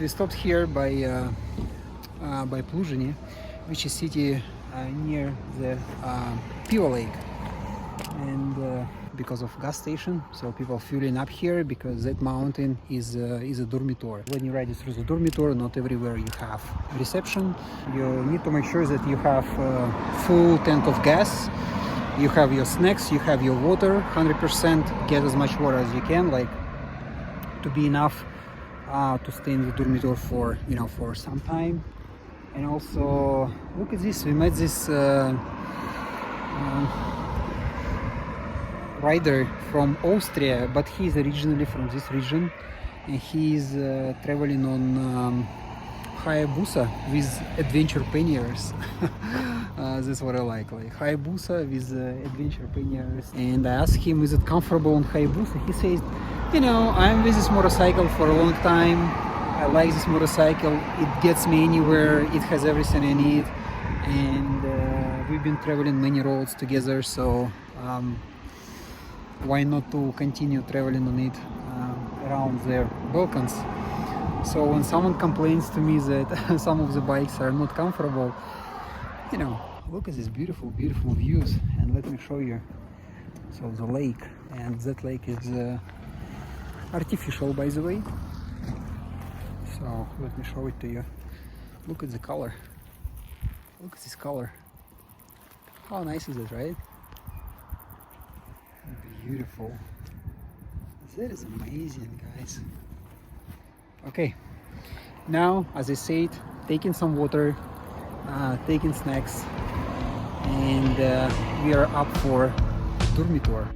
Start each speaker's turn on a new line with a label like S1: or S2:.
S1: We stopped here by Pluzine, which is city near the POV lake, and because of gas station, so people fueling up here because that mountain is a Durmitor. When you ride through the Durmitor, not everywhere you have reception. You need to make sure that you have a full tank of gas. You have your snacks, you have your water, 100%. Get as much water as you can, like to be enough to stay in the Durmitor for for some time. And also, look at this. We met this rider from Austria, but he's originally from this region, and he's traveling on Hayabusa with adventure panniers. That's what I like Hayabusa with adventure panniers. And I asked him, is it comfortable on Hayabusa? He says, I'm with this motorcycle for a long time. I like this motorcycle. It gets me anywhere. It has everything I need, and we've been traveling many roads together. So why not to continue traveling on it around the Balkans? So when someone complains to me that some of the bikes are not comfortable, look at these beautiful, beautiful views. And let me show you. So the lake, and that lake is artificial, by the way. So let me show it to you. Look at the color. Look at this color. How nice is it, right? Beautiful. That is amazing, guys. Okay, now, as I said, taking some water, taking snacks, and we are up for Durmitor.